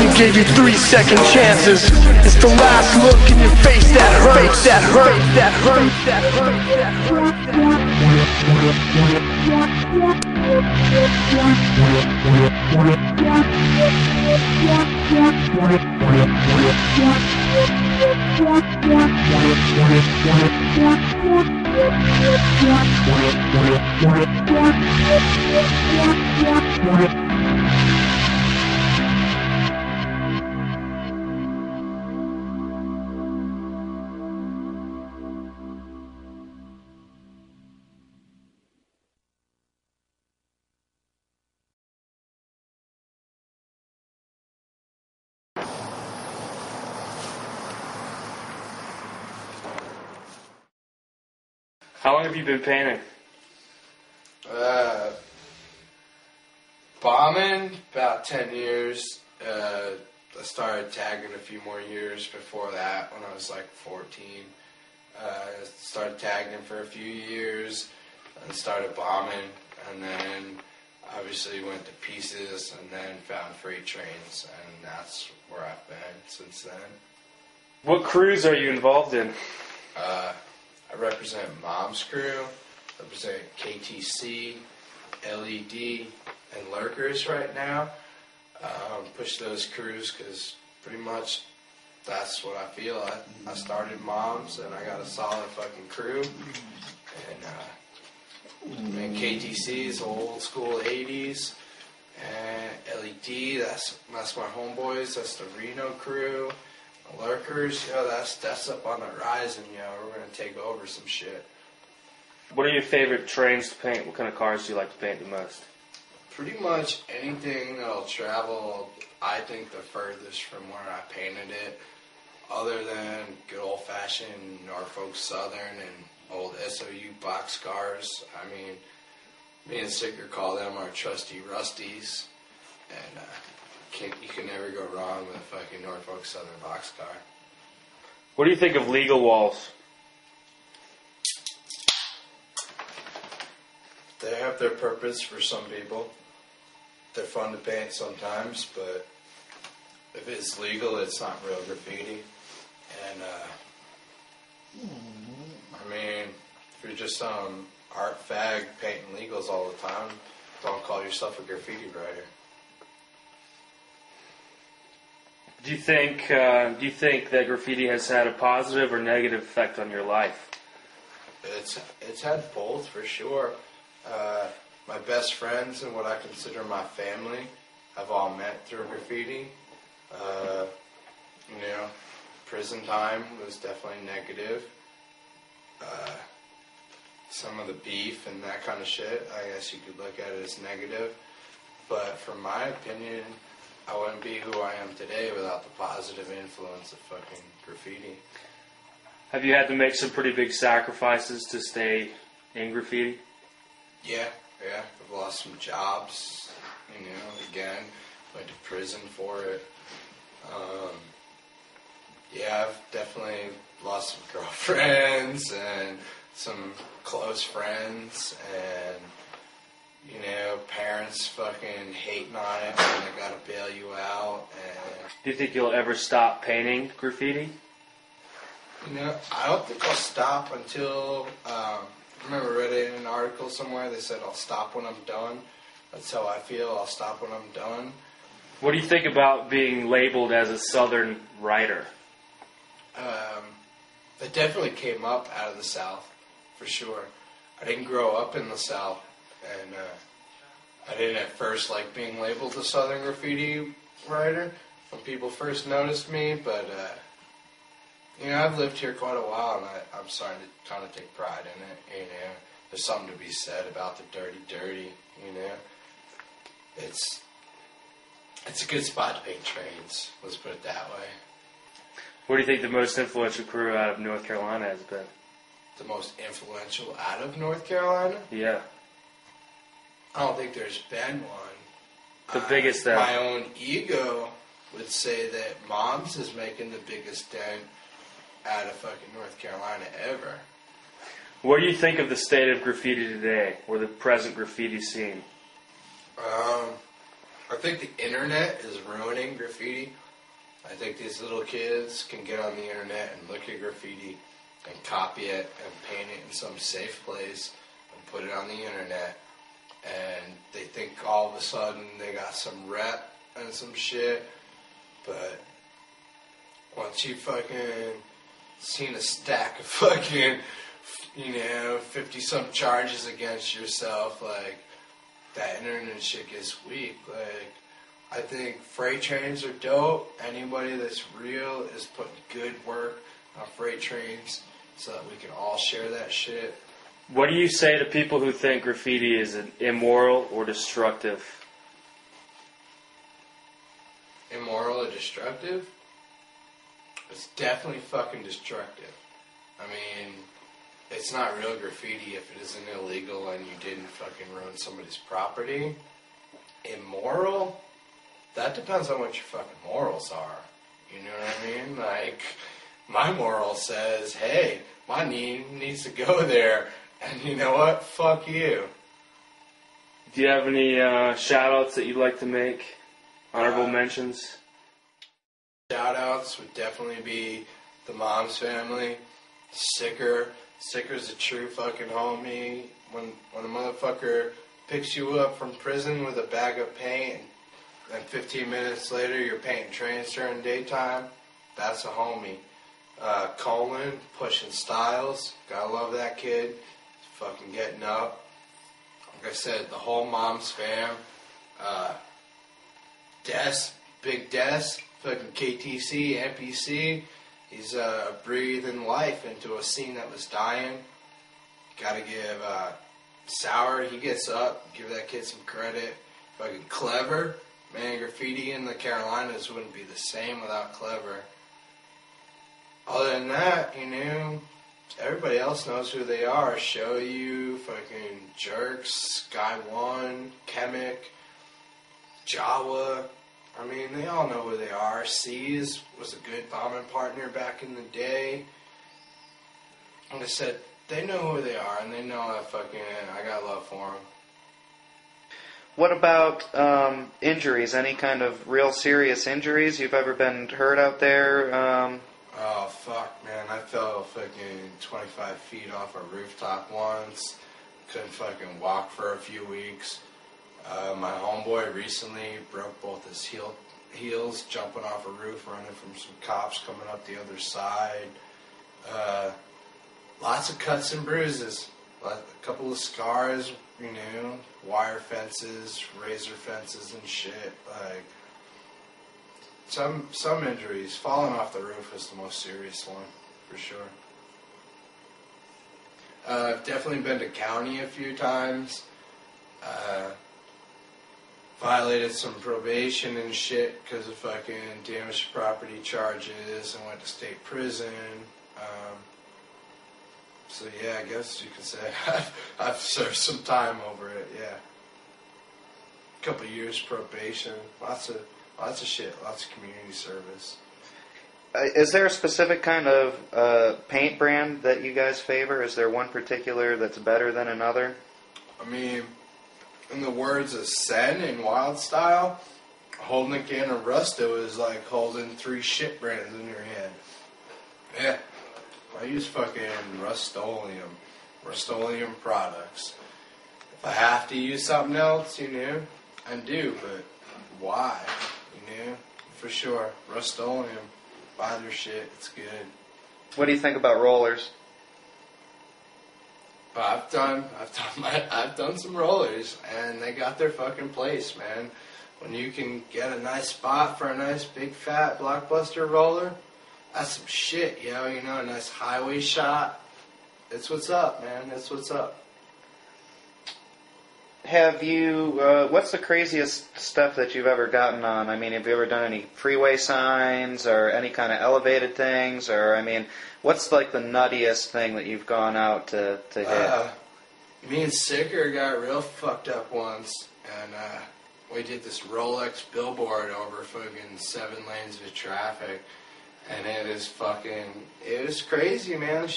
and gave you 3-second chances. It's the last look in your face that hurts, that hurt, that hurt, that hurt, that hurt, that How long have you been painting? Bombing, about 10 years. I started tagging a few more years before that when I was like 14. Started tagging for a few years and started bombing, and then obviously went to pieces and then found freight trains, and that's where I've been since then. What crews are you involved in? I represent Mom's Crew, represent KTC, LED, and Lurkers right now. Push those crews because pretty much that's what I feel. I started Mom's and I got a solid fucking crew. And KTC is old school 80s. And LED, that's my homeboys. That's the Reno crew. Lurkers, that's up on the horizon, we're going to take over some shit. What are your favorite trains to paint? What kind of cars do you like to paint the most? Pretty much anything that'll travel, I think, the furthest from where I painted it, other than good old-fashioned Norfolk Southern and old SOU boxcars. I mean, me and Sicker call them our trusty Rusties, and you can never go wrong with a fucking Norfolk Southern boxcar. What do you think of legal walls? They have their purpose for some people. They're fun to paint sometimes, but if it's legal, it's not real graffiti. And, I mean, if you're just some art fag painting legals all the time, don't call yourself a graffiti writer. Do you think that graffiti has had a positive or negative effect on your life? It's had both for sure. My best friends and what I consider my family have all met through graffiti. Prison time was definitely negative. Some of the beef and that kind of shit, I guess you could look at it as negative. But from my opinion, I wouldn't be who I am today without the positive influence of fucking graffiti. Have you had to make some pretty big sacrifices to stay in graffiti? Yeah. I've lost some jobs, again, went to prison for it. I've definitely lost some girlfriends and some close friends and, parents fucking hating on it when they gotta bail you out. And do you think you'll ever stop painting graffiti? I don't think I'll stop until, I remember reading an article somewhere, they said I'll stop when I'm done. That's how I feel, I'll stop when I'm done. What do you think about being labeled as a Southern writer? It definitely came up out of the South, for sure. I didn't grow up in the South, and I didn't at first like being labeled a Southern graffiti writer when people first noticed me, but I've lived here quite a while, and I'm starting to kind of take pride in it. There's something to be said about the dirty. It's a good spot to paint trains. Let's put it that way. What do you think the most influential crew out of North Carolina has been? The most influential out of North Carolina? Yeah. I don't think there's been one. The biggest that... My own ego would say that Mom's is making the biggest dent out of fucking North Carolina ever. What do you think of the state of graffiti today, or the present graffiti scene? I think the internet is ruining graffiti. I think these little kids can get on the internet and look at graffiti and copy it and paint it in some safe place and put it on the internet. And they think all of a sudden they got some rep and some shit. But once you fucking seen a stack of fucking, 50-some charges against yourself, like, that internet shit gets weak. Like, I think freight trains are dope. Anybody that's real is putting good work on freight trains so that we can all share that shit. What do you say to people who think graffiti is immoral or destructive? Immoral or destructive? It's definitely fucking destructive. I mean, it's not real graffiti if it isn't illegal and you didn't fucking ruin somebody's property. Immoral? That depends on what your fucking morals are. You know what I mean? Like, my moral says, hey, my knee needs to go there. And you know what? Fuck you. Do you have any shout-outs that you'd like to make? Honorable mentions? Shout-outs would definitely be the Mom's family. Sicker. Sicker's a true fucking homie. When a motherfucker picks you up from prison with a bag of paint and 15 minutes later you're painting trains during daytime, that's a homie. Colin, pushing styles. Gotta love that kid. Fucking getting up. Like I said, the whole Mom's fam. Des, Big Des, fucking KTC, NPC. He's breathing life into a scene that was dying. Gotta give Sour, he gets up. Give that kid some credit. Fucking Clever. Man, graffiti in the Carolinas wouldn't be the same without Clever. Other than that, everybody else knows who they are. Show You, fucking Jerks, Sky One, Chemic, Jawa. I mean, they all know who they are. C's was a good bombing partner back in the day. Like I said, they know who they are, and they know I got love for them. What about injuries? Any kind of real serious injuries you've ever been hurt out there? Oh, fuck, man. I fell fucking 25 feet off a rooftop once. Couldn't fucking walk for a few weeks. My homeboy recently broke both his heels jumping off a roof, running from some cops coming up the other side. Lots of cuts and bruises. A couple of scars, wire fences, razor fences and shit. Like, some injuries. Falling off the roof was the most serious one, for sure. I've definitely been to county a few times. Violated some probation and shit because of fucking damage to property charges and went to state prison. So yeah, I guess you could say I've served some time over it, yeah. A couple of years probation, lots of shit, lots of community service. Is there a specific kind of paint brand that you guys favor? Is there one particular that's better than another? I mean, in the words of Sen in Wild Style, holding a can of Rusto is like holding 3 shit brands in your hand. Yeah. I use fucking Rust-Oleum products. If I have to use something else, I do, but why? For sure. Rust-Oleum, buy their shit, it's good. What do you think about rollers? I've done some rollers, and they got their fucking place, man. When you can get a nice spot for a nice big fat blockbuster roller, that's some shit, yo. A nice highway shot. It's what's up, man. It's what's up. Have you, what's the craziest stuff that you've ever gotten on? I mean, have you ever done any freeway signs or any kind of elevated things? Or, I mean, what's like the nuttiest thing that you've gone out to hit? Me and Sicker got real fucked up once, and we did this Rolex billboard over fucking 7 lanes of traffic, and it was crazy, man.